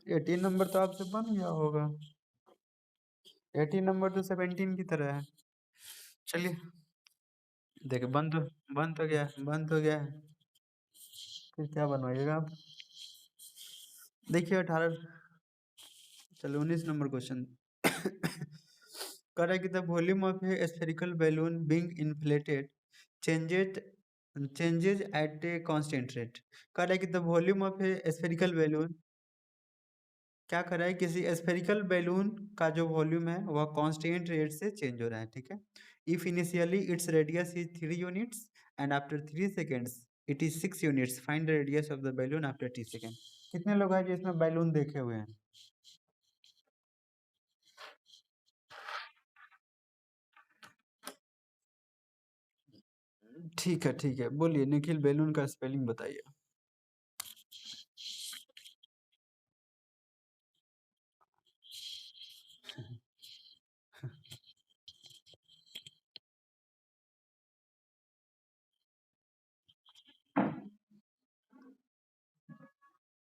18 number तो आपसे बन गया होगा। 18 नंबर तो 17 की तरह है। चलिए देखिए, बन तो गया है। फिर क्या बनवाइएगा आप? देखिए 18, चलो 19 number question. Correct the volume of A spherical balloon being inflated changes changes at a constant rate. Correct the volume of A spherical balloon, क्या कर रहा है, किसी स्फेरिकल बैलून का जो वॉल्यूम है वह कांस्टेंट रेट से चेंज हो रहा है, ठीक है। If initially its radius is 3 units and after 3 seconds it is 6 units, find the radius of the balloon after 3 second. कितने लोग हैं जो इसमें बैलून देखे हुए हैं? ठीक है, बोलिए निखिल, बैलून का स्पेलिंग बताइए।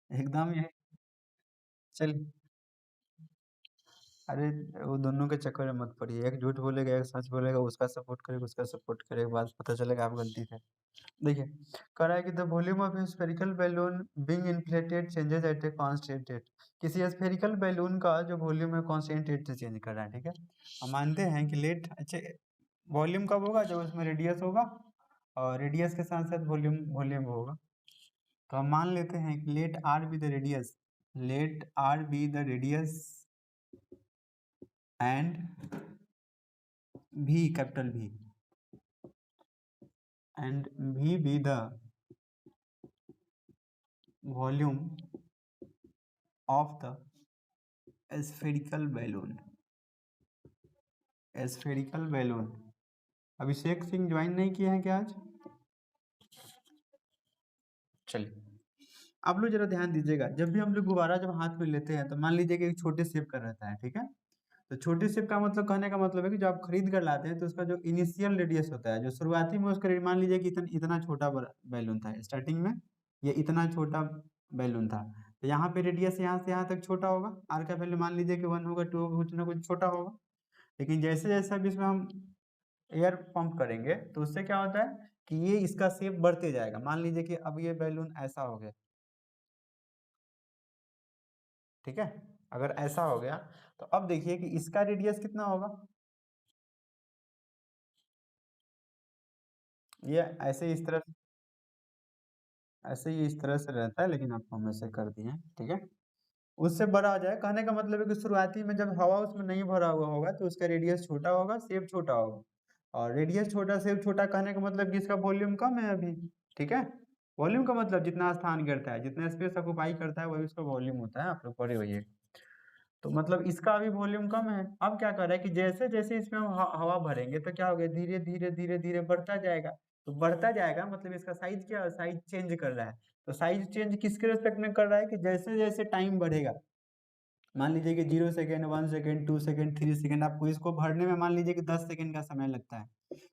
एकदम ये, चल, अरे वो दोनों के चक्कर में मत पड़िए, एक झूठ बोलेगा एक सच बोलेगा, उसका सपोर्ट करेगा, बाद पता चलेगा आप गलती थे। देखिए, कह रहा है कि the volume of A spherical balloon being inflated changes at a constant rate. किसी स्फेरिकल बैलून का जो वॉल्यूम है कांस्टेंट रेट से चेंज कर रहा है, ठीक है। हम मानते हैं कि लेट, अच्छा, वॉल्यूम कब होगा, जब उसमें रेडियस होगा, और रेडियस के साथ साथ वॉल्यूम वॉल्यूम होगा। तो हम मान लेते हैं कि let R be the radius, let R be the radius and V, capital V, and V be the volume of the spherical balloon, spherical balloon. Abhishek Singh join नहीं किए हैं क्या आज? चलिए, आप लोग जरा ध्यान दीजिएगा, जब भी हम लोग गुब्बारा जब हाथ में लेते हैं तो मान लीजिए कि एक छोटे शेप का रहता है, ठीक है। तो छोटे शेप का मतलब, कहने का मतलब है कि जो आप खरीद कर लाते हैं तो उसका जो इनिशियल रेडियस होता है, जो शुरुआती में उसका मान लीजिए कि इतना छोटा बैलून था स्टार्टिंग में, ये इतना छोटा बैलून था, तो यहाँ पे रेडियस यहाँ से यहाँ तक छोटा होगा, आर का वैल्यू मान लीजिए कि 1 होगा, 2 होगा, कुछ ना कुछ छोटा होगा। लेकिन जैसे जैसे अब इसमें हम एयर पंप करेंगे तो उससे क्या होता है कि ये इसका शेप बढ़ते जाएगा। मान लीजिए कि अब ये बैलून ऐसा हो गया, ठीक है। अगर ऐसा हो गया तो अब देखिए कि इसका रेडियस कितना होगा। ये ऐसे इस तरह, ऐसे ही इस तरह से रहता है, लेकिन आपको हम ऐसे कर दिए हैं, ठीक है। उससे बड़ा हो जाए, कहने का मतलब है कि शुरुआती में जब हवा उसमें नहीं भरा हुआ होगा तो उसका रेडियस छोटा होगा, शेप छोटा होगा। और रेडियस छोटा शेप छोटा कहने का मतलब कि इसका वॉल्यूम कम है अभी, ठीक है। वॉल्यूम का मतलब जितना स्थान घेरता है, जितना स्पेस ऑक्युपाई करता है, वही उसका वॉल्यूम होता है, आप लोग पढ़े हुए। तो मतलब इसका अभी वॉल्यूम कम है। अब क्या कर रहा है कि जैसे जैसे इसमें हम हवा भरेंगे तो क्या होगा, धीरे धीरे धीरे धीरे बढ़ता जाएगा। तो बढ़ता जाएगा मतलब इसका साइज, क्या साइज चेंज कर रहा है। तो साइज चेंज किसके रेस्पेक्ट में कर रहा है कि जैसे जैसे टाइम बढ़ेगा, मान लीजिए कि 0 सेकेंड, 1 सेकेंड, 2 सेकेंड, 3 सेकेंड, आपको इसको भरने में मान लीजिए कि 10 सेकेंड का समय लगता है।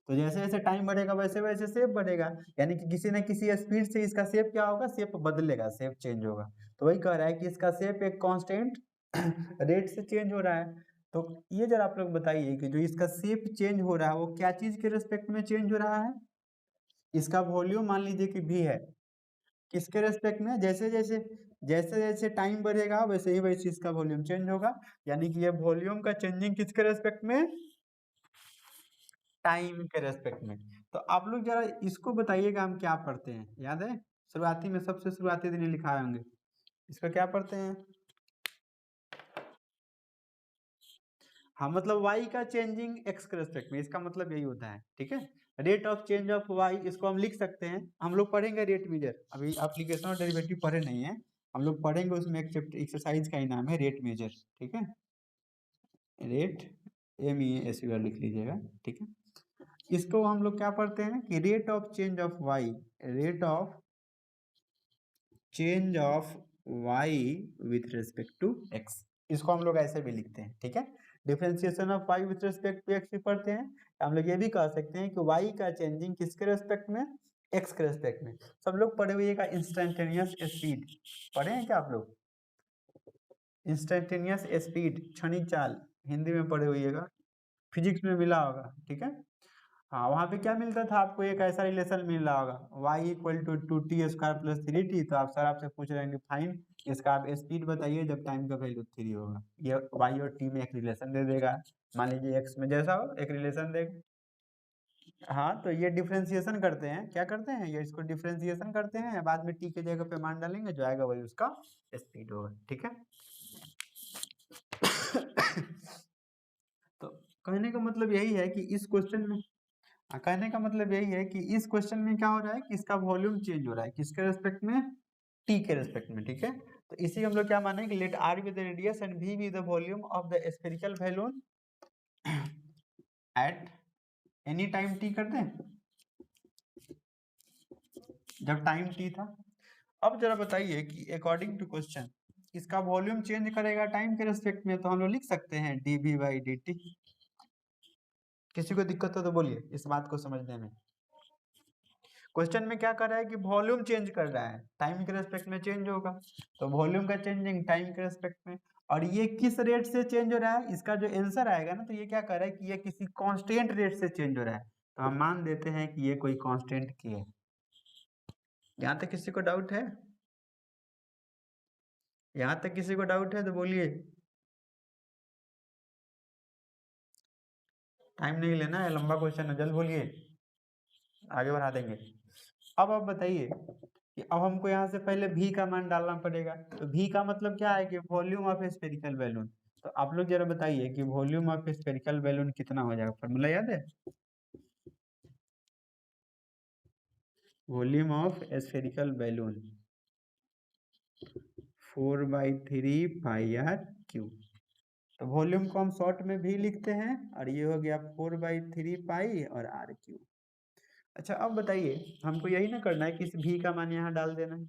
तो जैसे जैसे टाइम बढ़ेगा वैसे वैसे शेप बढ़ेगा, यानी कि किसी न किसी स्पीड से इसका शेप क्या होगा, शेप बदलेगा, शेप चेंज होगा। तो वही कह रहा है कि इसका शेप एक कांस्टेंट रेट से चेंज हो रहा है। तो ये जरा आप लोग बताइए कि जो इसका शेप चेंज हो रहा है वो क्या चीज के रेस्पेक्ट में चेंज हो रहा है। इसका वॉल्यूम मान लीजिए कि भी है, किसके रेस्पेक्ट में, जैसे जैसे जैसे जैसे टाइम बढ़ेगा वैसे ही वैसे इसका वॉल्यूम चेंज होगा। यानी कि ये वॉल्यूम का चेंजिंग किसके रेस्पेक्ट में, टाइम के रेस्पेक्ट में। तो आप लोग जरा इसको बताइएगा, हम क्या पढ़ते हैं, याद है? शुरुआती में सबसे शुरुआती दिन ही लिखाए होंगे। इसका क्या पढ़ते हैं? हाँ, मतलब y का चेंजिंग x के रेस्पेक्ट में, इसका मतलब यही होता है, ठीक है। Rate of change of y, इसको हम लिख सकते हैं, हम लोग पढ़ेंगे रेट मेजर, अभी एप्लीकेशन और डेरिवेटिव पढ़े नहीं है। हम लोग पढ़ेंगे, उसमें एक चैप्टर एक्सरसाइज का ही नाम है रेट मेजर, ठीक है। रेट, MESUR लिख लीजिएगा, ठीक है। इसको हम लोग क्या पढ़ते हैं कि rate of change of y, rate of change of y with respect to x, इसको हम लोग ऐसे भी लिखते हैं, ठीक है। Differentiation of y with respect to x भी पढ़ते हैं। हम लोग ये भी कह सकते हैं कि y का चेंजिंग किसके रेस्पेक्ट में, x के रेस्पेक्ट में। सब लोग पढ़े हुए का इंस्टेंटेनियस स्पीड, पढ़े हैं क्या आप लोग? इंस्टेंटेनियस स्पीड, क्षणिक चाल, हिंदी में पढ़े होइएगा, फिजिक्स में मिला होगा, ठीक है। हाँ, वहाँ पे क्या मिलता था आपको, एक ऐसा रिलेशन मिल रहा होगा, y equal to T square plus 3t, तो आप सर आपसे पूछ रहे हैं फाइन इसका आप स्पीड बताइए जब टाइम का वैल्यू 3 होगा। ये y और t में एक रिलेशन दे देगा, मान लीजिए x में जैसा हो एक रिलेशन देगा। हाँ, तो ये डिफ्रेंसिएशन करते हैं, क्या करते हैं, ये इसको डिफ्रेंसिएशन करते हैं, बाद में टी के जगह पे मान डालेंगे, जो आएगा वही उसका स्पीड होगा, ठीक है। तो कहने का मतलब यही है कि इस क्वेश्चन में, कहने का मतलब यही है कि इस क्वेश्चन में क्या हो रहा है कि इसका वॉल्यूम चेंज हो रहा है, किसके रेस्पेक्ट में, टी के रेस्पेक्ट में, ठीक है। तो इसी हम लोग क्या माने कि let R be the radius and V be the volume of the spherical balloon at any time T कर दें, जब टाइम टी था। अब जरा बताइए कि अकॉर्डिंग टू क्वेश्चन इसका वॉल्यूम चेंज करेगा टाइम के रेस्पेक्ट में, तो हम लोग लिख सकते हैं D V by D T. किसी को दिक्कत हो तो बोलिए इस बात को समझने में। क्वेश्चन में क्या कर रहा है कि वॉल्यूम चेंज कर रहा है, टाइम के रेस्पेक्ट में चेंज होगा, तो वॉल्यूम का चेंजिंग टाइम के रेस्पेक्ट में, और ये किस रेट से चेंज हो रहा है, इसका जो आंसर आएगा ना, तो ये क्या कर रहा है कि ये किसी कांस्टेंट रेट से चेंज हो रहा है, तो हम मान देते हैं कि ये कोई कांस्टेंट की है। यहाँ तक किसी को डाउट है, यहाँ तक किसी को डाउट है तो बोलिए, टाइम नहीं लेना है, लंबा क्वेश्चन है, जल्द बोलिए, आगे बढ़ा देंगे। अब आप बताइए कि अब हमको यहाँ से पहले v का मान डालना पड़ेगा, तो v का मतलब क्या है कि वॉल्यूम ऑफ स्फेरिकल बैलून। तो आप लोग जरा बताइए कि वॉल्यूम ऑफ स्फेरिकल बैलून कितना हो जाएगा, फॉर्मूला याद है, volume of spherical balloon 4/3 πr Q. तो वॉल्यूम को हम शॉर्ट में भी लिखते हैं, और ये हो गया 4/3 पाई और आर क्यू। अच्छा अब बताइए, हमको यही ना करना है कि इस v का मान यहाँ डाल देना है,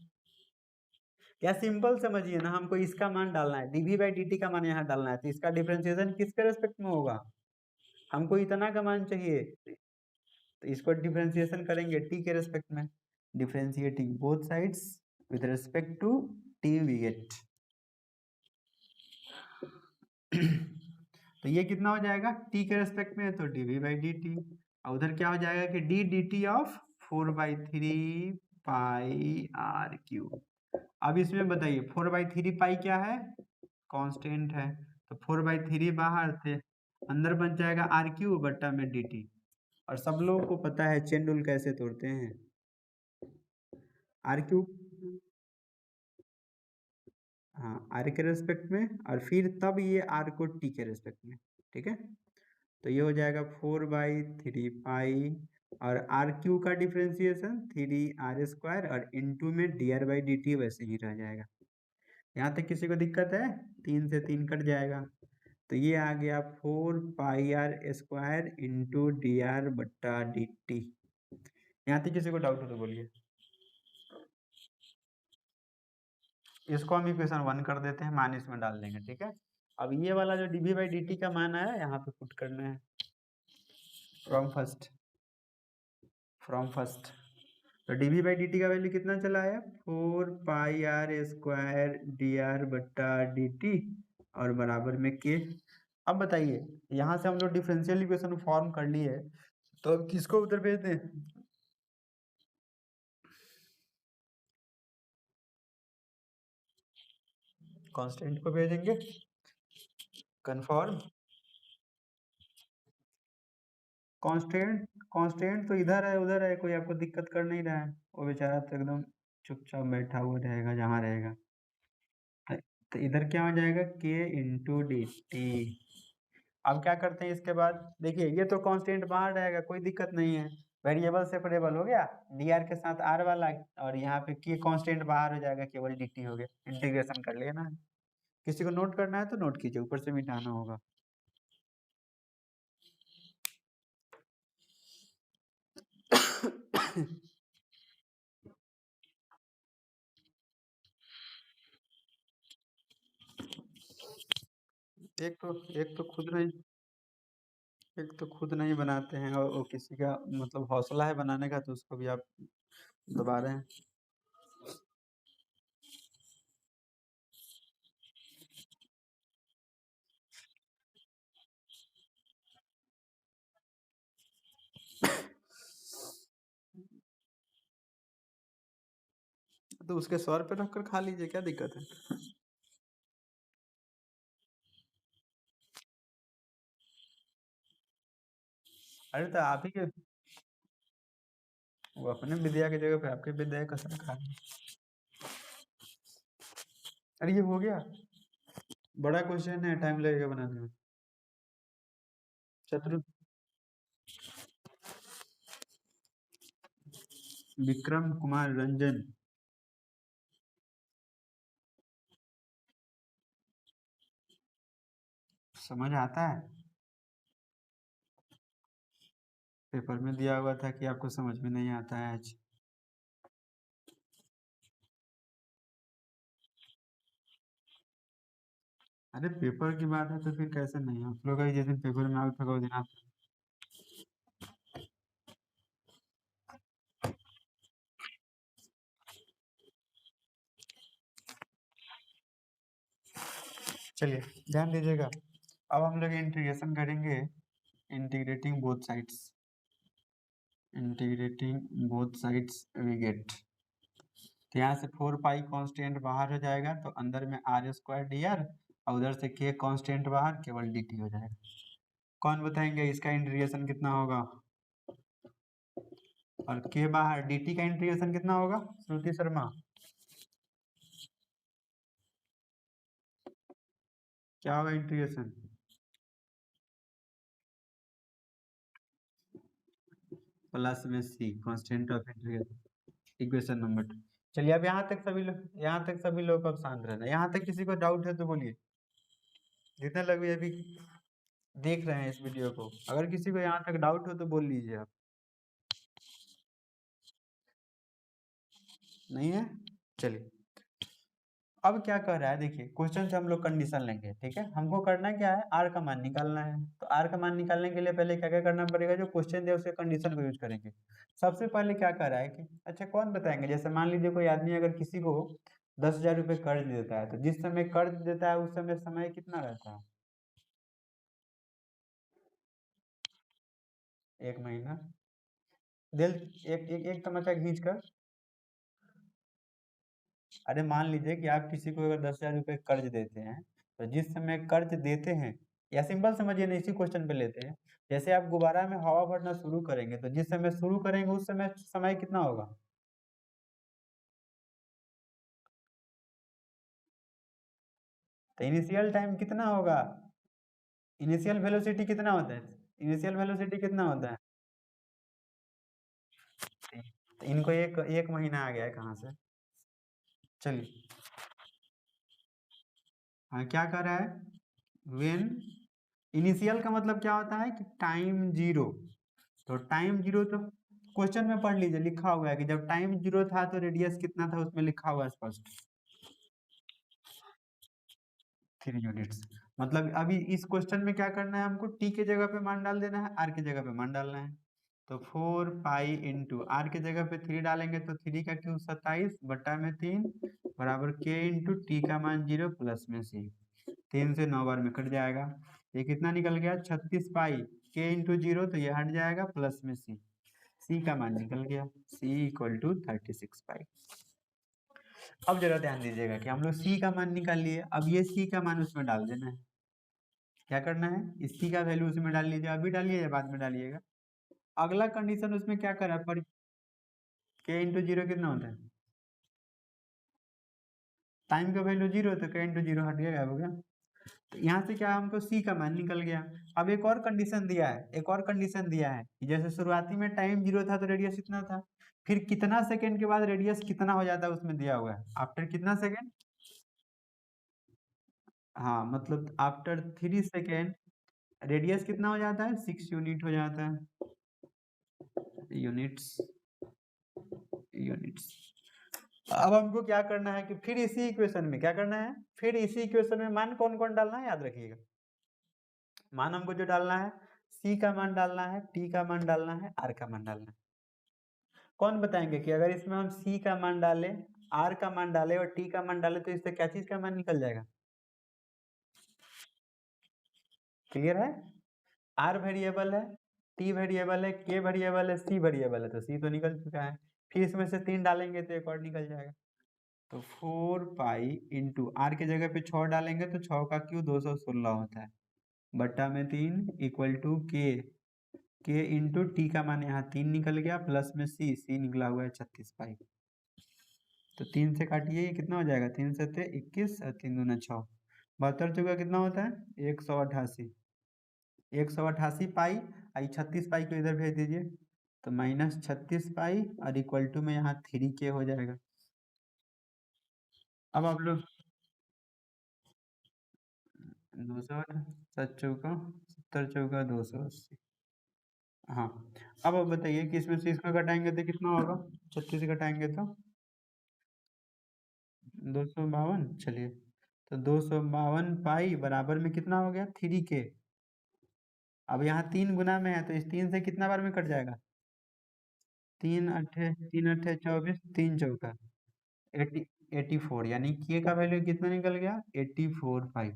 क्या सिंपल समझिए ना, हमको इसका मान डालना है, dv बाई dt का मान यहाँ डालना है, तो इसका डिफरेंशिएशन किसके रेस्पेक्ट में होगा, हमको इतना का मान चाहिए, तो इसको डिफरेंशिएशन करेंगे t के रेस्पेक्ट में, differentiating both sides with respect to t we get. तो ये कितना हो जाएगा t के रेस्पेक्ट में, तो dv बाई dt, और उधर क्या हो जाएगा कि d dt of 4/3 πr Q. अब इसमें बताइए 4/3 क्या है, कांस्टेंट है, तो 4/3 बाहर थे, अंदर बन जाएगा आर क्यू बट्टा में डी टी। और सब लोगों को पता है चेन रूल कैसे तोड़ते हैं, आर क्यू, हाँ आर के रेस्पेक्ट में, और फिर तब ये आर को टी के रेस्पेक्ट में, ठीक है। तो ये हो जाएगा 4/3 पाई, और आर क्यू का डिफ्रेंसिएशन 3r² और इंटू में dr बाई डी टी वैसे ही रह जाएगा। यहाँ तक किसी को दिक्कत है, 3 से 3 कट जाएगा, तो ये आ गया 4πr² इंटू dr बट्टा dt। यहाँ तक किसी को डाउट हो तो बोलिए। इसको हम इक्वेशन 1 कर देते हैं, मान इसमें डाल देंगे, ठीक है। अब ये वाला जो dv बाई dt का मान आया यहाँ पे पुट करना है, फ्रॉम फर्स्ट। तो dv बाई dt का वैल्यू कितना चला आया, 4πr² dr बट्टा dt और बराबर में k। अब बताइए यहाँ से हम लोग डिफरेंशियल इक्वेशन फॉर्म कर लिए, तो अब किसको उधर भेज दें, कांस्टेंट को भेजेंगे, कन्फर्म। कांस्टेंट, कांस्टेंट तो इधर है उधर है, कोई आपको दिक्कत कर नहीं रहा है, वो बेचारा तो एकदम चुपचाप बैठा हुआ रहेगा जहाँ रहेगा। तो इधर क्या हो जाएगा, k इंटू डी टी। अब क्या करते हैं इसके बाद, देखिए ये तो कांस्टेंट बाहर रहेगा, कोई दिक्कत नहीं है, वेरिएबल सेपरेबल हो गया, dr के साथ r वाला, और यहाँ पे k कांस्टेंट बाहर हो जाएगा, केवल dt हो गया, इंटीग्रेशन कर लेना है। किसी को नोट करना है तो नोट कीजिए, ऊपर से मिटाना होगा। एक तो खुद नहीं बनाते हैं, और किसी का मतलब हौसला है बनाने का, तो उसको भी आप दबा रहे हैं। तो उसके 100 रुपये रख कर खा लीजिए, क्या दिक्कत है। अरे तो आप ही के, वो अपने विद्या की जगह पे आपके विद्या का कसम खा। अरे ये हो गया, बड़ा क्वेश्चन है, टाइम लगेगा बनाने में। शत्रु विक्रम कुमार रंजन, समझ आता है। पेपर में दिया हुआ था कि आपको समझ में नहीं आता है आज। अरे पेपर की बात है तो फिर कैसे नहीं, आप लोग का जिस दिन पेपर में आउट होगा उस दिन आप। चलिए ध्यान दीजिएगा। अब हम लोग इंटीग्रेशन करेंगे, integrating both sides, integrating both sides we get. तो यहाँ से 4 पाई कांस्टेंट बाहर हो जाएगा तो अंदर में आर स्क्वायर डी आर, और उधर से के कांस्टेंट बाहर, केवल डी टी हो जाएगा। कौन बताएंगे इसका इंटीग्रेशन कितना होगा, और के बाहर डी टी का इंटीग्रेशन कितना होगा, श्रुति शर्मा क्या होगा इंटीग्रेशन। प्लस में C constant of integration, equation number 2। चलिए अब यहाँ तक सभी लोग अब शांत रहना, यहाँ तक किसी को डाउट है तो बोलिए। जितने लोग भी अभी देख रहे हैं इस वीडियो को, अगर किसी को यहाँ तक डाउट हो तो बोल लीजिए आप। नहीं है, चलिए। अब क्या कर रहा है देखिए, क्वेश्चन से हम लोग कंडीशन लेंगे, ठीक है। हमको करना क्या है, आर का मान निकालना है। तो आर का मान निकालने के लिए पहले क्या क्या करना पड़ेगा, जो क्वेश्चन दिया उसके कंडीशन को यूज करेंगे। सबसे पहले क्या कर रहा है कि, अच्छा कौन बताएंगे, जैसे मान लीजिए कोई आदमी अगर किसी को 10,000 रुपये कर्ज देता है, तो जिस समय कर्ज देता है उस समय समय कितना रहता है, 1 महीना। दिल एक तमाचा खींच कर, अरे मान लीजिए कि आप किसी को अगर 10,000 रुपये कर्ज देते हैं, तो जिस समय कर्ज देते हैं, या सिंपल समझिए ना, इसी क्वेश्चन पे लेते हैं। जैसे आप गुब्बारा में हवा भरना शुरू करेंगे, तो जिस समय शुरू करेंगे उस समय समय कितना होगा, तो इनिशियल टाइम कितना होगा, इनिशियल वेलोसिटी कितना होता है, इनिशियल वेलोसिटी कितना होता है। तो इनको एक एक महीना आ गया है कहाँ से। चलिए, हाँ क्या कर रहा है, वेन, इनिशियल का मतलब क्या होता है कि टाइम जीरो। तो टाइम जीरो तो क्वेश्चन में पढ़ लीजिए, लिखा हुआ है कि जब टाइम जीरो था तो रेडियस कितना था, उसमें लिखा हुआ है स्पष्ट, 3 यूनिट्स। मतलब अभी इस क्वेश्चन में क्या करना है, हमको टी के जगह पे मान डाल देना है, आर के जगह पे मान डालना है। तो 4 पाई इंटू आर के जगह पे 3 डालेंगे तो 3 का क्यूब 27 बट्टा में 3 बराबर के इंटू टी का मान 0 प्लस में सी। 3 से 9 बार में कट जाएगा, ये कितना निकल गया, 36 पाई, के इंटू 0 तो ये हट जाएगा, प्लस में सी, सी का मान निकल गया, सी इक्वल टू 36 पाई। अब जरा ध्यान दीजिएगा कि हम लोग सी का मान निकाल लिए, अब ये सी का मान उसमें डाल देना है। क्या करना है, इस सी का वैल्यू उसमें डाल लीजिए, अभी डालिए या बाद में डालिएगा। अगला कंडीशन उसमें क्या करा, पर के इंटू 0 कितना होता है, टाइम का वैल्यू 0 तो के इंटू 0 हट गया, हो गया। तो यहाँ से क्या हमको सी का मान निकल गया। अब एक और कंडीशन दिया है, एक और कंडीशन दिया है कि जैसे शुरुआती में टाइम 0 था तो रेडियस इतना था, फिर कितना सेकंड के बाद रेडियस कितना हो जाता है उसमें दिया हुआ है, आफ्टर कितना सेकंड। हाँ मतलब आफ्टर 3 सेकेंड रेडियस कितना हो जाता है, 6 यूनिट हो जाता है, यूनिट्स, यूनिट्स। अब हमको क्या करना है कि फिर इसी इक्वेशन में क्या करना है, फिर इसी इक्वेशन में मान कौन कौन डालना है, याद रखिएगा। मान हमको जो डालना है, सी का मान डालना है, टी का मान डालना है, आर का मान डालना है। कौन बताएंगे कि अगर इसमें हम सी का मान डालें, आर का मान डालें और टी का मान डालें तो इससे क्या चीज का मान निकल जाएगा, क्लियर है। आर वेरिएबल है, टी वेरिएबल है, के वेरिएबल है, सी वेरिएबल है, तो सी तो निकल चुका है। फिर इसमें से 3 डालेंगे तो एक और निकल जाएगा। तो 4 पाई इंटू आर के जगह पे 6 डालेंगे तो 6 का क्यू 216 होता है, बट्टा में 3 इक्वल टू के इंटू टी का मान यहाँ 3 निकल गया, प्लस में सी निकला हुआ है 36 पाई। तो 3 से काटिए, ये कितना हो जाएगा, 3 से 21 और 3 दूना 6, 72 चौका कितना होता है 188, 188 पाई। आई 36 पाई को इधर भेज दीजिए, तो माइनस 36 पाई और इक्वल टू में यहाँ 3 के हो जाएगा। अब आप लोग 208 7 चौका 70 चौका 280। हाँ, अब आप बताइए कि इसमें से इसका घटाएंगे तो कितना होगा, 36 घटाएंगे तो 252। चलिए, तो 252 पाई बराबर में कितना हो गया 3 के। अब यहाँ 3 गुना में है तो इस 3 से कितना बार में कट जाएगा, 3 अट्ठे 24, 3 चौका 84, यानी के का वैल्यू कितना निकल गया 84 पाई।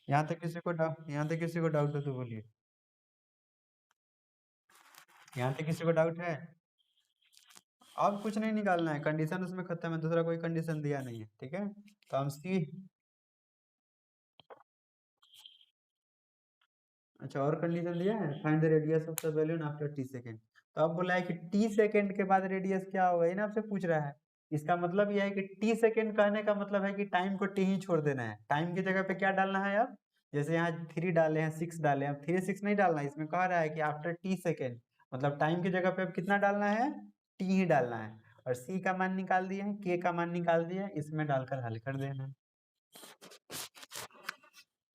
यहाँ तक किसी को डाउट है तो बोलिए, यहाँ तक किसी को डाउट है। अब कुछ नहीं निकालना है, कंडीशन उसमें खत्म है, दूसरा कोई कंडीशन दिया नहीं है, ठीक है। तो हम सी, अच्छा और कंडीशन दिया है, find the radius of the balloon after T second. तो अब बोला है कि टी सेकेंड के बाद रेडियस क्या होगा, ये ना आपसे पूछ रहा है। इसका मतलब यह है कि टी सेकेंड कहने का मतलब है कि टाइम को टी ही छोड़ देना है, टाइम की जगह पे क्या डालना है अब, जैसे यहाँ 3 डाले हैं 6 डाले हैं, अब 3 6 नहीं डालना है, इसमें कह रहा है कि आफ्टर टी सेकेंड, मतलब टाइम की जगह पे अब कितना डालना है, टी ही डालना है। और सी का मान निकाल दिए हैं, के का मान निकाल दिया है, इसमें डालकर हल कर देना है।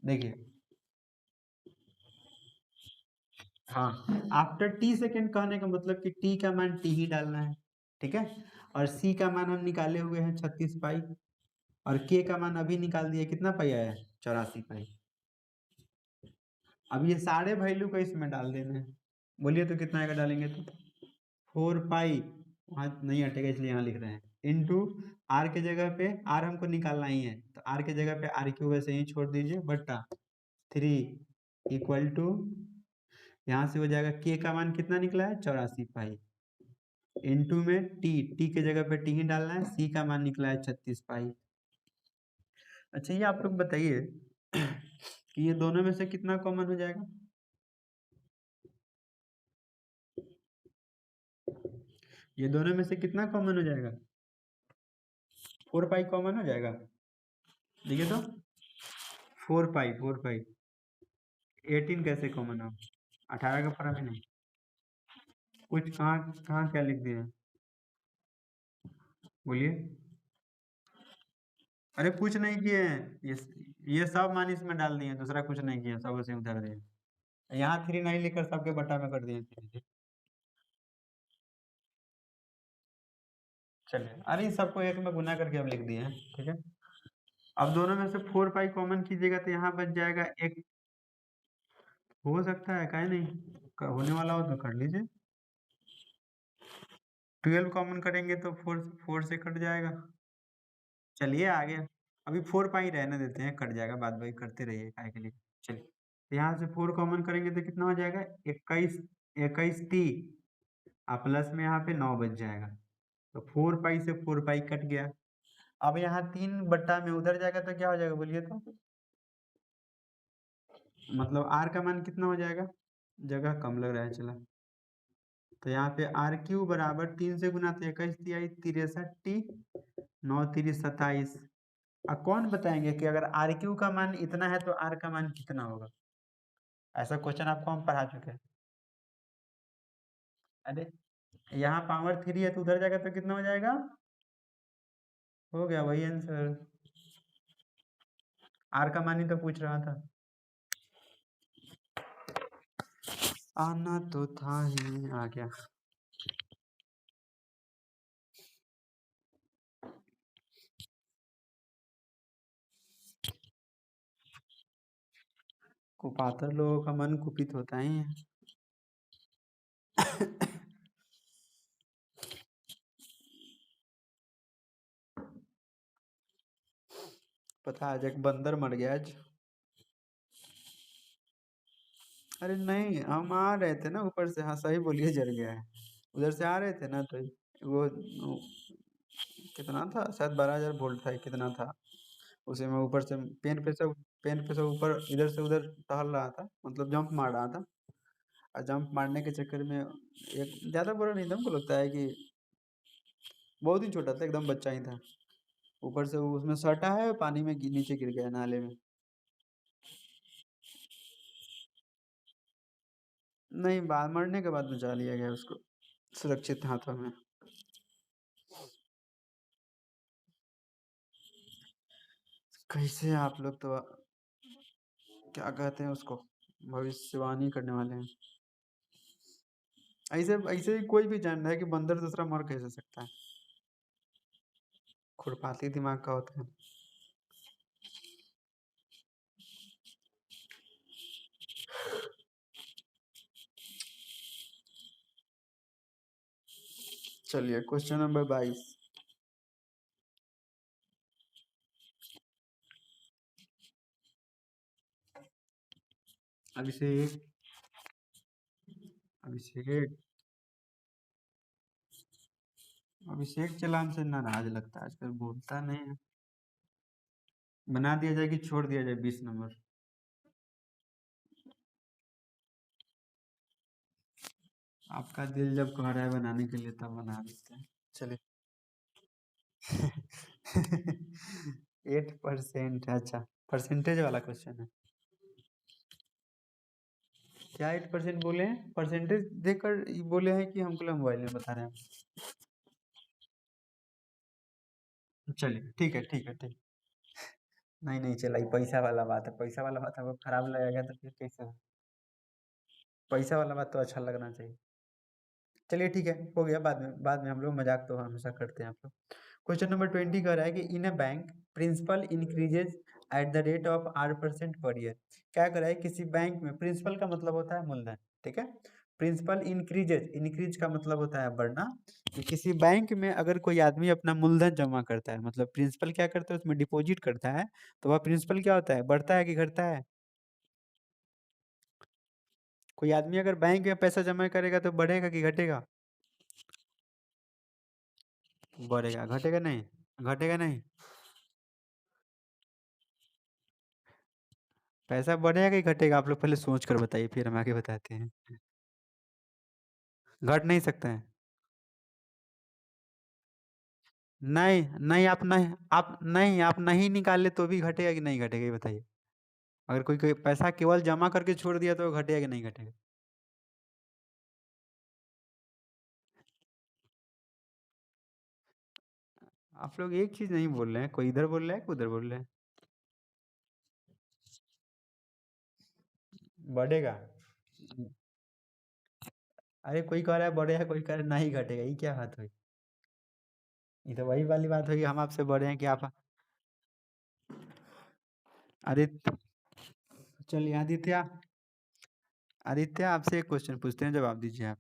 देखिए, हाँ, आफ्टर टी सेकेंड कहने का मतलब कि टी का मान टी ही डालना है, ठीक है। और सी का मान हम निकाले हुए हैं 36 पाई, और के का मान अभी निकाल दिए, कितना पाई आया है 84 पाई। अब ये सारे वैल्यू को इसमें डाल देना है, बोलिए तो कितना आएगा डालेंगे तो 4 पाई, वहाँ नहीं हटेगा इसलिए यहाँ लिख रहे हैं, इंटू आर के जगह पे आर हमको निकालना ही है, तो आर के जगह पे आर क्यू वैसे ही छोड़ दीजिए, बट्टा 3 इक्वल टू, यहाँ से हो जाएगा के का मान कितना निकला है 84 पाई, इनटू में टी के जगह पे टी ही डालना है, सी का मान निकला है 36 पाई। अच्छा, ये आप लोग बताइए कि ये दोनों में से कितना कॉमन हो जाएगा, ये दोनों में से कितना कॉमन हो जाएगा, 4 पाई कॉमन हो जाएगा, देखिए तो 4 पाई 18 कैसे कॉमन हो, 18 का फर्क नहीं, कुछ कहाँ कहाँ क्या लिख दिए, बोलिए। अरे कुछ नहीं किए हैं, ये सब मान इसमें डाल दिए, दूसरा कुछ नहीं किया, सब उसे उधर दिए, यहाँ 3 नहीं लिखकर सबके बटा में कर दिए। चलिए, अरे इन सबको एक में गुना करके अब लिख दिए हैं, ठीक है। अब दोनों में से 4 पाई कॉमन कीजिएगा तो यहाँ बच जाएगा एक, हो सकता है काहे नहीं, होने वाला हो तो कर लीजिए। 12 कॉमन करेंगे तो 4 से कट जाएगा। चलिए आगे, अभी 4 पाई रहने देते हैं, कट जाएगा, बाद बाकी करते रहिए काहे के लिए। चलिए, तो यहाँ से 4 कॉमन करेंगे तो कितना हो जाएगा 21, 21 टी, प्लस में यहाँ पे 9 बच जाएगा, तो 4 पाई से 4 पाई कट गया। अब यहाँ 3 बट्टा में उधर जाएगा तो क्या हो जाएगा, बोलिए तो, मतलब आर का मान कितना हो जाएगा, जगह कम लग रहा है चला, तो यहाँ पे आर क्यू बराबर 3 से गुना तो 21 तिहाई 63 टी, 9 तिरी 27। अब कौन बताएंगे कि अगर आर क्यू का मान इतना है तो आर का मान कितना होगा, ऐसा क्वेश्चन आपको हम पढ़ा चुके हैं। अरे यहाँ पावर 3 है तो उधर जाएगा तो कितना हो जाएगा, हो गया वही आंसर, आर का मान ही तो पूछ रहा था। आना तो था ही, आ गया। कुपातर लोगों का मन कुपित होता ही है। पता आज एक बंदर मर गया आज, अरे नहीं, हम आ रहे थे ना ऊपर से, हाँ सही बोलिए, जल गया है। उधर से आ रहे थे ना, तो वो कितना था, शायद 12,000 वोल्ट था, कितना था, उसे मैं ऊपर से पेन पे से ऊपर इधर से उधर टहल रहा था, मतलब जंप मार रहा था। और जंप मारने के चक्कर में एक ज़्यादा बड़ा नहीं था, हमको लगता है कि बहुत ही छोटा था, एकदम बच्चा ही था। ऊपर से वो उसमें सटा है, पानी में नीचे गिर गया नाले में। नहीं, बाद मरने के बाद बचा लिया गया उसको सुरक्षित हाथों में। कैसे आप लोग तो क्या कहते हैं उसको, भविष्यवाणी करने वाले हैं। ऐसे ऐसे ही कोई भी जान रहा है कि बंदर दूसरा मर कैसे सकता है। खुरपाती दिमाग का होता है। चलिए क्वेश्चन नंबर 22। अभिषेक, अभिषेक, अभिषेक चलान से नाराज लगता है आजकल, बोलता नहीं है। बना दिया जाए कि छोड़ दिया जाए 20 नंबर। आपका दिल जब कह रहा है बनाने के लिए, तब बना देते हैं। चलिए। 8%, अच्छा, परसेंटेज वाला क्वेश्चन है। क्या 8% बोले हैं, परसेंटेज देकर बोले हैं कि हमको मोबाइल में बता रहे हैं। चलिए ठीक है, ठीक है, ठीक। नहीं नहीं चला, ये पैसा वाला बात है, पैसा वाला बात आपको खराब लगेगा तो फिर कैसे हो? पैसा वाला बात तो अच्छा लगना चाहिए। चलिए ठीक है, हो गया, बाद में हम लोग मजाक तो हमेशा करते हैं आप लोग। क्वेश्चन नंबर 20 कह रहा है कि in a bank principal increases at the rate of R% per year. क्या कर रहा है, किसी बैंक में प्रिंसिपल का मतलब होता है मूलधन, ठीक है। प्रिंसिपल इंक्रीजेज, इंक्रीज का मतलब होता है बढ़ना। कि किसी बैंक में अगर कोई आदमी अपना मूलधन जमा करता है, मतलब प्रिंसिपल क्या करता है, उसमें डिपॉजिट करता है, तो वह प्रिंसिपल क्या होता है, बढ़ता है कि घटता है। कोई आदमी अगर बैंक में पैसा जमा करेगा तो बढ़ेगा कि घटेगा। बढ़ेगा, घटेगा नहीं, घटेगा नहीं। पैसा बढ़ेगा कि घटेगा, आप लोग पहले सोच कर बताइए, फिर हम आगे बताते हैं। घट नहीं सकता है। नहीं नहीं, आप नहीं निकाले तो भी घटेगा कि नहीं घटेगा, ये बताइए। अगर कोई कोई पैसा केवल जमा करके छोड़ दिया तो घटेगा कि नहीं घटेगा। आप लोग एक चीज नहीं बोल रहे हैं, कोई इधर बोल रहा है, कोई उधर बोल रहे हैं। बढ़ेगा। अरे कोई कह रहा है बढ़ेगा, कोई कह रहा है नहीं घटेगा, ये क्या बात हुई। ये तो वही वाली बात हुई, हम आपसे बढ़े हैं कि आप। आदित्य, चलिए आदित्य, आदित्य आपसे एक क्वेश्चन पूछते हैं, जवाब दीजिए आप।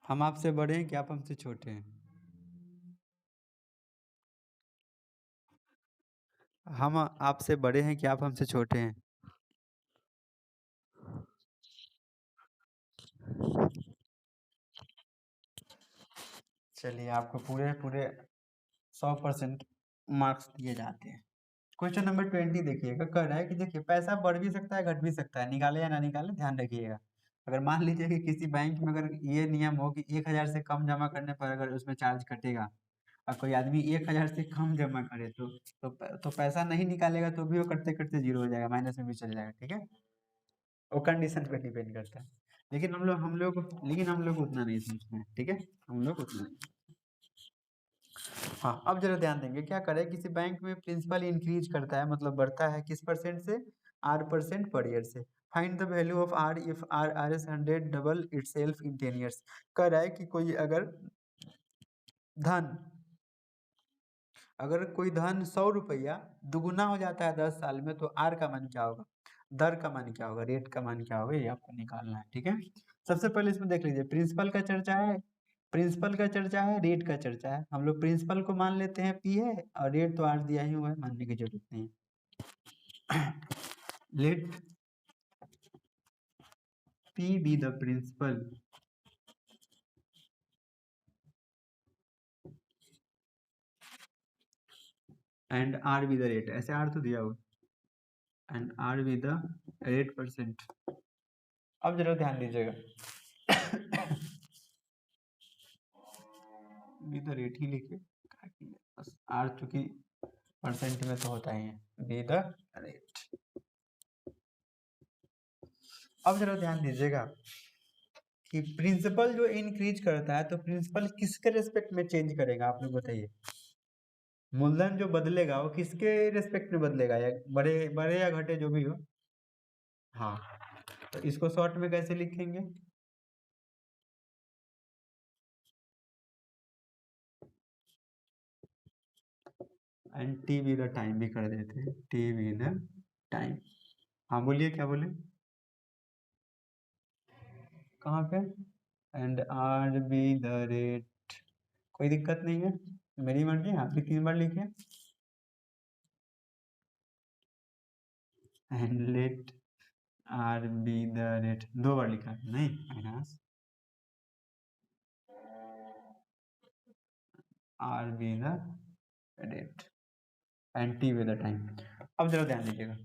हम आपसे बड़े हैं कि आप हमसे छोटे हैं। हम आपसे बड़े हैं कि आप हमसे छोटे हैं। चलिए आपको पूरे पूरे 100% मार्क्स दिए जाते हैं। क्वेश्चन नंबर 20 देखिएगा, कह रहा है कि देखिए पैसा बढ़ भी सकता है, घट भी सकता है, निकाले या ना निकाले ध्यान रखिएगा। अगर मान लीजिए कि किसी बैंक में अगर ये नियम हो कि 1,000 से कम जमा करने पर अगर उसमें चार्ज कटेगा, और कोई आदमी 1,000 से कम जमा करे तो पैसा नहीं निकालेगा तो भी वो कटते कटते जीरो हो जाएगा, माइनस में भी चल जाएगा, ठीक है। वो कंडीशन पे डिपेंड करता है। लेकिन हम लोग उतना नहीं सोचते हैं, ठीक है। हम लोग उतना नहीं। हाँ, अब जरा ध्यान देंगे, क्या करे, किसी बैंक में प्रिंसिपल इंक्रीज करता है, मतलब बढ़ता है किस परसेंट से, R% पर ईयर से। Find the value of R if R is 100 double itself in 10 years. कह रहा है कि कोई धन अगर कोई धन 100 रुपया दुगुना हो जाता है 10 साल में, तो आर का मान क्या होगा, दर का मान क्या होगा, रेट का मान क्या होगा, ये आपको निकालना है, ठीक है। सबसे पहले इसमें देख लीजिए, प्रिंसिपल का चर्चा है, प्रिंसिपल का चर्चा है, रेट का चर्चा है। हम लोग प्रिंसिपल को मान लेते हैं पी है, और रेट तो आर दिया ही हुआ है, मानने की जरूरत नहीं है। Let P be the principal and R be the rate, ऐसे R तो दिया हुआ, and R be the rate percent। अब जरा ध्यान दीजिएगा, बी द रेट ही लिखिए, बस R चूंकि परसेंट में तो होता ही है, बी द रेट। अब जरा ध्यान दीजिएगा कि प्रिंसिपल जो इंक्रीज करता है तो प्रिंसिपल किसके रेस्पेक्ट में चेंज करेगा, आप लोग बताइए। मूलधन जो बदलेगा वो किसके रेस्पेक्ट में बदलेगा, या बड़े बड़े या घटे जो भी हो। हाँ, तो इसको शॉर्ट में कैसे लिखेंगे, and T be the time भी कर देते हैं, टी बी द टाइम। हाँ बोलिए, क्या बोले, कहाँ पे, and are be the rate, कोई दिक्कत नहीं है, मेरी मर्जी, आप भी 3 बार लिखिए, and let R be the rate 2 बार लिखा है, नहीं minus are be the rate and T be the time. अब जरा ध्यान दीजिएगा,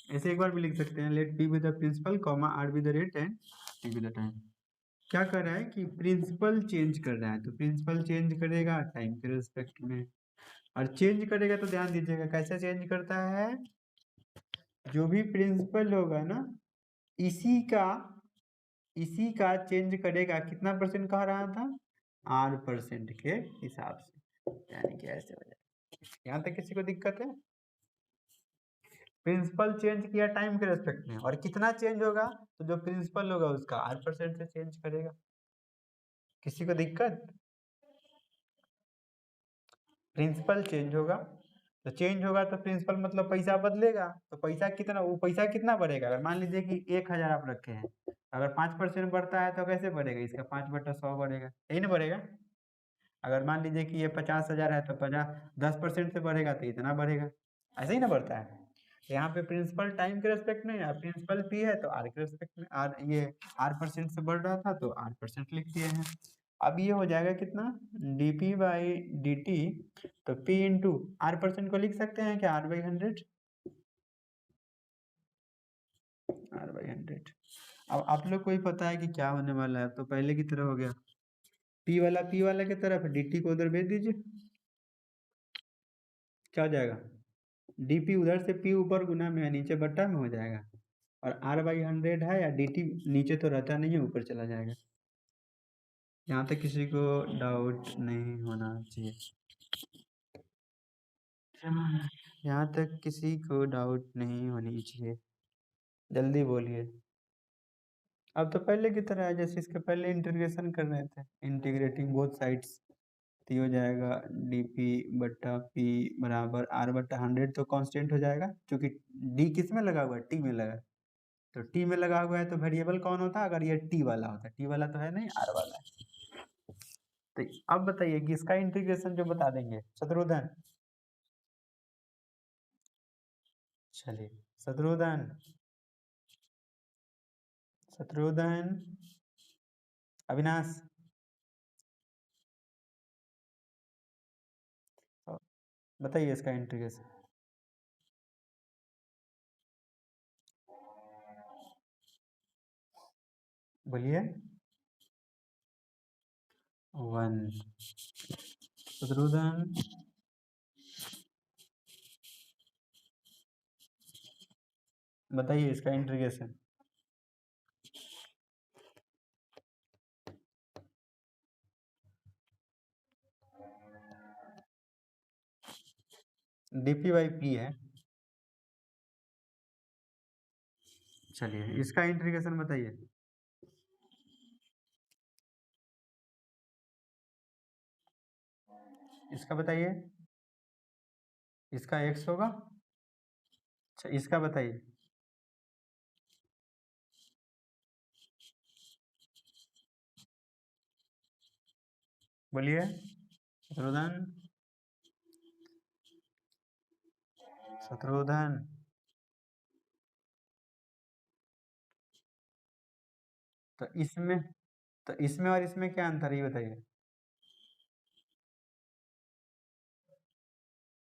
ऐसे एक बार भी लिख सकते हैं, let P be the principal comma R be the rate and T be the time. क्या कर रहा है कि प्रिंसिपल चेंज कर रहा है, तो प्रिंसिपल चेंज करेगा टाइम के रिस्पेक्ट में, और चेंज करेगा तो ध्यान दीजिएगा कैसे चेंज करता है, जो भी प्रिंसिपल होगा ना, इसी का चेंज करेगा, कितना परसेंट कह रहा था, R% के हिसाब से, यानी कि ऐसे हो जाएगा। यहाँ तक किसी को दिक्कत है, प्रिंसिपल चेंज किया टाइम के रेस्पेक्ट में, और कितना चेंज होगा, तो जो प्रिंसिपल होगा उसका R% से चेंज करेगा, किसी को दिक्कत, प्रिंसिपल चेंज होगा, तो चेंज होगा तो प्रिंसिपल मतलब पैसा बदलेगा, तो पैसा कितना, वो पैसा कितना बढ़ेगा, अगर मान लीजिए कि 1000 आप रखे हैं, अगर 5% बढ़ता है तो कैसे बढ़ेगा, इसका 5/100 बढ़ेगा, यही ना बढ़ेगा। अगर मान लीजिए कि ये 50,000 है तो 10% से बढ़ेगा तो इतना बढ़ेगा, ऐसे ही ना बढ़ता है। यहाँ पे प्रिंसिपल टाइम के रेस्पेक्ट में है, प्रिंसिपल पी है तो आर के रेस्पेक्ट में, आर ये R% से बढ़ रहा था तो R% लिख दिए हैं। अब ये हो जाएगा कितना, dp/dt, तो p इंटू R% को लिख सकते हैं क्या, R/100, R/100। अब आप लोग को ही पता है कि क्या होने वाला है, तो पहले की तरह हो गया, p वाला की तरफ, dt को उधर भेज दीजिए, क्या हो जाएगा, dp उधर से p ऊपर गुना में है, नीचे बट्टा में हो जाएगा, और R/100 है, या dt नीचे तो रहता नहीं है, ऊपर चला जाएगा। यहाँ तक किसी को डाउट नहीं होना चाहिए, यहाँ तक किसी को डाउट नहीं होनी चाहिए, जल्दी बोलिए। अब तो पहले की तरह है, जैसे इसके पहले इंटीग्रेशन कर रहे थे, इंटीग्रेटिंग बोथ साइड्स, तो ये हो जाएगा dp/p बराबर R/100, तो कांस्टेंट हो जाएगा, क्योंकि d किस में लगा हुआ है, t में लगा है, तो t में लगा हुआ है तो वेरिएबल कौन होता, अगर ये t वाला होता, t वाला तो है नहीं, r वाला है। तो अब बताइए कि इसका इंटीग्रेशन जो बता देंगे शत्रुघ्न, चलिए शत्रुघ्न, शत्रुघ्न, अविनाश, बताइए इसका इंटीग्रेशन, बोलिए, 1, शत्रुघ्न, बताइए इसका इंटीग्रेशन, dp/p है, चलिए इसका इंटीग्रेशन बताइए, इसका बताइए, इसका x होगा, अच्छा इसका बताइए, बोलिए शत्रुघ्न, शत्रुघ्न, तो इसमें और इसमें क्या अंतर है ये बताइए।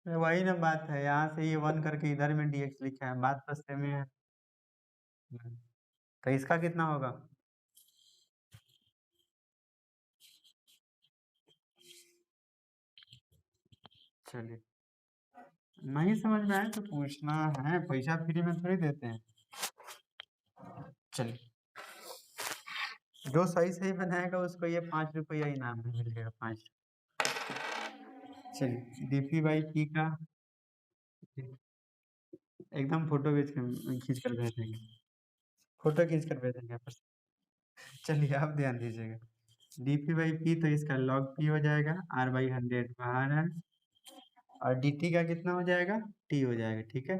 वही ना बात है, यहाँ से ये 1 करके इधर में dx लिखा है, बात तो सेम ही है। तो इसका कितना होगा? चलिए, नहीं समझ में आए तो पूछना है, पैसा फ्री में थोड़ी देते हैं। चलिए, जो सही सही बनाएगा उसको ये 5 रुपया इनाम में मिलेगा, 5। चलिए, डीपी बाई पी का एकदम फोटो खींच कर भेजेंगे, फोटो खींच कर भेजेंगे आपस। चलिए, आप ध्यान दीजिएगा, डीपी बाई पी तो इसका लॉग पी हो जाएगा, आर बाई 100 बाहर है, और dt का कितना हो जाएगा, t हो जाएगा, ठीक है।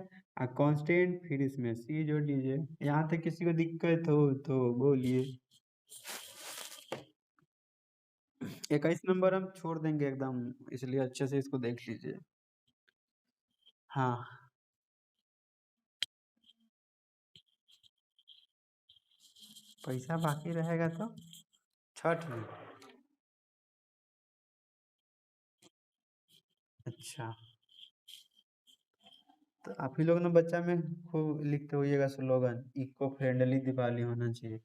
कांस्टेंट फिर इसमें c जोड़ दीजिए। यहाँ तक किसी को दिक्कत हो तो बोलिए। 21 नंबर हम छोड़ देंगे एकदम, इसलिए अच्छे से इसको देख लीजिए। हाँ, पैसा बाकी रहेगा तो छठ में। अच्छा, तो आप ही लोग ना बच्चा में खूब लिखते होइएगा स्लोगन, इको फ्रेंडली दिवाली होना चाहिए।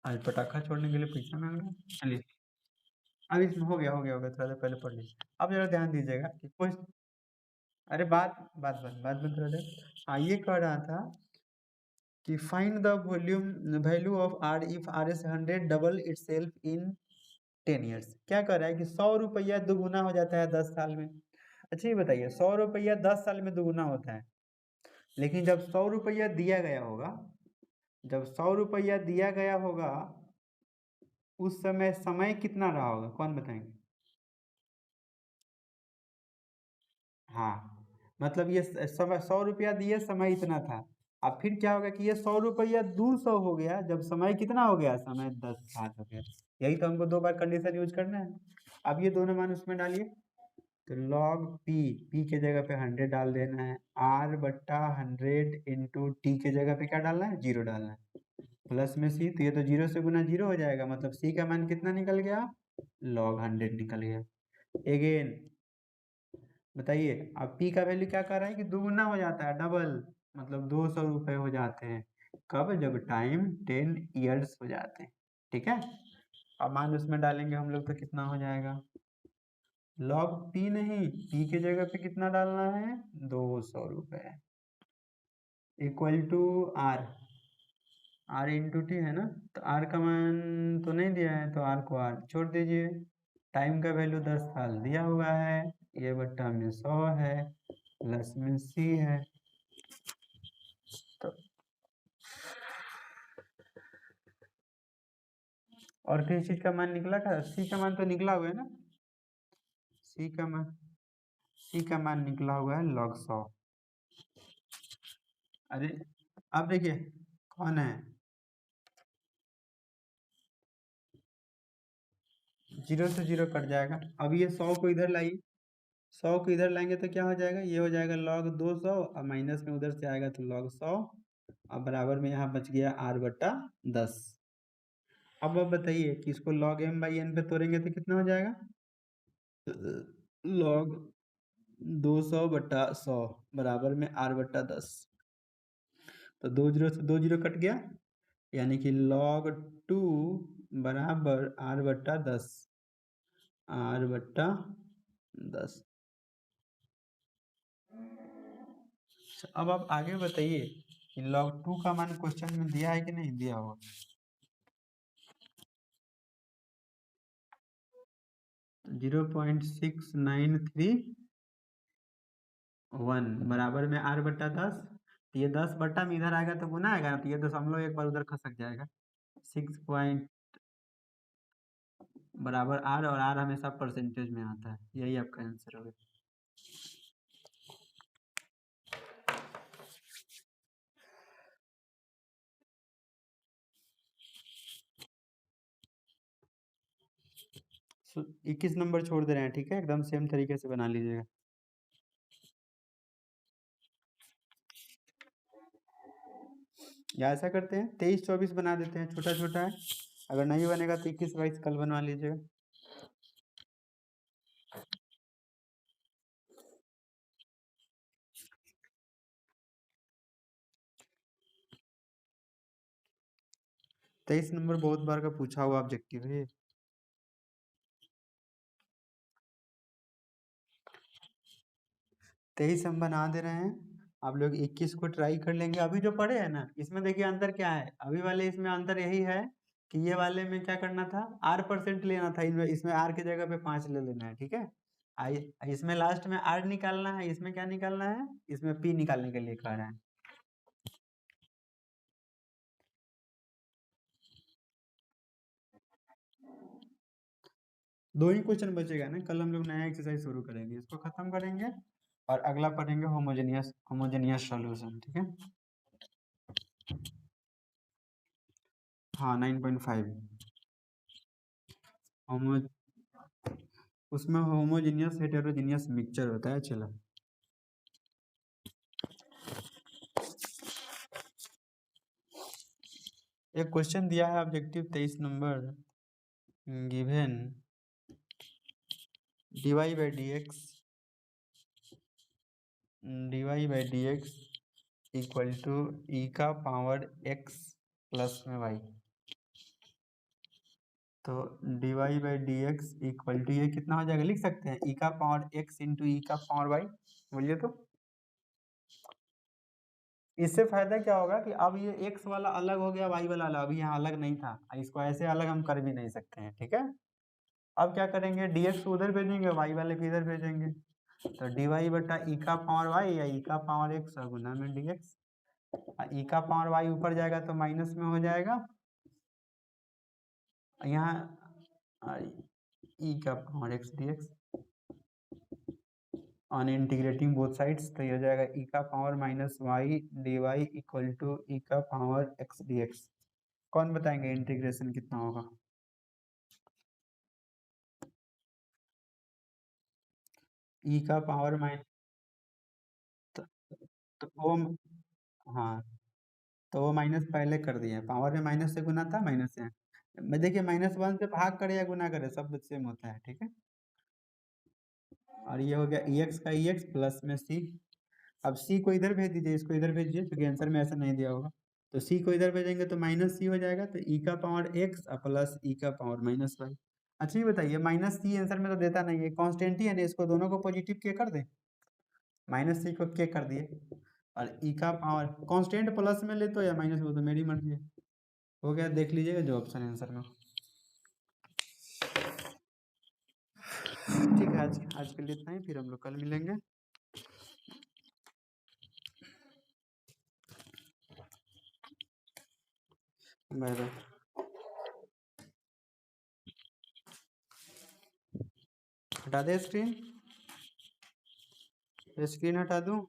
आज पटाखा छोड़ने के लिए पैसा मांग रहे हैं। चलिए, अब इसमें हो गया, थोड़ा देर पहले पढ़ लीजिए। अब जरा ध्यान दीजिएगा कि कुछ, अरे बात में थोड़ा देर। हाँ, ये कह रहा था कि find the volume value of R if R S 100 double itself in 10 years. क्या कह रहा है कि 100 रुपया दुगुना हो जाता है 10 साल में। अच्छा, ये बताइए, 100 रुपया 10 साल में दुगुना होता है, लेकिन जब 100 रुपया दिया गया होगा, जब 100 रुपया दिया गया होगा, उस समय समय कितना रहा होगा, कौन बताएंगे? हाँ, मतलब ये समय 100 रुपया दिए, समय इतना था। अब फिर क्या होगा कि ये 100 रुपया 200 हो गया, जब समय कितना हो गया, समय 10 साल हो गया। यही तो हमको 2 बार कंडीशन यूज करना है। अब ये दोनों मान उसमें डालिए, तो लॉग पी, पी के जगह पे 100 डाल देना है, आर बट्टा 100 इंटू टी के जगह पे क्या डालना है, 0 डालना है, प्लस में सी, तो ये तो 0 से गुना 0 हो जाएगा, मतलब सी का मान कितना निकल गया, लॉग 100 निकल गया। अगेन बताइए, अब पी का वैल्यू क्या कर रहा है कि दुगुना हो जाता है, डबल, मतलब 200 रुपये हो जाते हैं। कब? जब टाइम 10 ईयर्स हो जाते हैं, ठीक है। अब मान उसमें डालेंगे हम लोग तो कितना हो जाएगा, लॉग पी नहीं, पी के जगह पे कितना डालना है, 200 रुपये, equal to R, R into T है ना। तो आर का मान तो नहीं दिया है, तो आर को आर छोड़ दीजिए। टाइम का वैल्यू 10 साल दिया हुआ है, ये बट्टा में 100 है, प्लस में सी है। तो और किसी चीज का मान निकला था, सी का मान तो निकला हुआ है ना, सी का मान सी का मान निकला हुआ है लॉग 100। अरे, अब देखिए कौन है, 0 से 0 कट जाएगा। अब ये 100 को इधर लाइए, 100 को इधर लाएंगे तो क्या हो जाएगा, ये हो जाएगा लॉग 200, और माइनस में उधर से आएगा तो लॉग 100, और बराबर में यहाँ बच गया आर बट्टा 10। अब बताइए कि इसको लॉग एम बाई एन पे तोड़ेंगे तो कितना हो जाएगा, लॉग 200/100 बराबर में आर बट्टा 10। तो 2 जीरो से 2 जीरो कट गया, यानी कि log 2 बराबर आर बट्टा 10, आर बट्टा 10। अब आप आगे बताइए कि log 2 का मान क्वेश्चन में दिया है कि नहीं दिया हुआ। 0.6931 बराबर में आर बट्टा 10। तो ये 10 बट्टा में इधर आएगा तो गुना आएगा ना, तो ये दशमलव एक बार उधर खसक जाएगा। 6 बराबर आर, और आर हमेशा परसेंटेज में आता है, यही आपका आंसर होगा। सो 21 नंबर छोड़ दे रहे हैं, ठीक है, एकदम सेम तरीके से बना लीजिएगा। या ऐसा करते हैं 23-24 बना देते हैं, छोटा छोटा है, अगर नहीं बनेगा तो 21-22 कल बनवा लीजिएगा। तेईस नंबर बहुत बार का पूछा हुआ ऑब्जेक्टिव है। 23 हम बना दे रहे हैं, आप लोग 21 को ट्राई कर लेंगे। अभी जो पढ़े हैं ना, इसमें देखिए अंतर क्या है, अभी वाले इसमें अंतर यही है कि ये वाले में क्या करना था, R% लेना था, इसमें R की जगह पे 5 ले लेना है, ठीक है। इसमें लास्ट में R निकालना है, इसमें क्या निकालना है, इसमें P निकालने के लिए कह रहे हैं। दो ही क्वेश्चन बचेगा ना, कल हम लोग नया एक्सरसाइज शुरू करेंगे, इसको खत्म करेंगे और अगला पढ़ेंगे होमोजेनियस होमोजेनियस सॉल्यूशन, ठीक है। हाँ 9.5 होमो उसमें होमोजेनियस हेटेरोजेनियस मिक्सचर होता है। चलो एक क्वेश्चन दिया है objective 23 number, given dy by d x equal to e का पावर x प्लस में y। तो dy by d x equal to ये कितना हो जाएगा, लिख सकते हैं ई का पावर x इंटू ई का पावर y। बोलिए तो इससे फायदा क्या होगा कि अब ये x वाला अलग हो गया, y वाला अलग, अभी यहाँ अलग नहीं था, इसको ऐसे अलग हम कर भी नहीं सकते हैं, ठीक है। अब क्या करेंगे, dx को उधर भेजेंगे, y वाले को इधर भेजेंगे, तो dy बटा ई का पावर y या ई का पावर x गुना में dx। ई का पावर y ऊपर जाएगा तो माइनस में हो जाएगा, यहाँ ई का power x dx on integrating both sides, तो ये हो जाएगा ई का power minus y d y equal to e का पावर एक्स डी एक्स। कौन बताएंगे इंटीग्रेशन कितना होगा, ई का पावर माइनस, तो, तो वो, हाँ तो वो माइनस पहले कर दिए, पावर में माइनस से गुना था, माइनस से मैं देखिए -1 से भाग करे या गुना करे सब सेम होता है, ठीक है। और ये हो गया ई एक्स का ई एक्स प्लस में सी। अब सी को इधर भेज दीजिए, इसको इधर भेजिए क्योंकि आंसर में ऐसा नहीं दिया होगा, तो सी को इधर भेजेंगे तो माइनस सी हो जाएगा, तो ई का पावर एक्स प्लस ई का पावर माइनस वाई। अच्छा ये बताइए माइनस सी आंसर में तो देता नहीं है, कांस्टेंट ही है ना, इसको दोनों को पॉजिटिव के कर दे, माइनस सी को के कर दिए, और ई का पावर कांस्टेंट प्लस में ले तो या माइनस में, तो मेरी मर्जी है। हो गया, देख लीजिएगा जो ऑप्शन आंसर में। ठीक है, आज के लिए इतना ही, फिर हम लोग कल मिलेंगे। Bye bye. हटा दे स्क्रीन, स्क्रीन हटा दूं।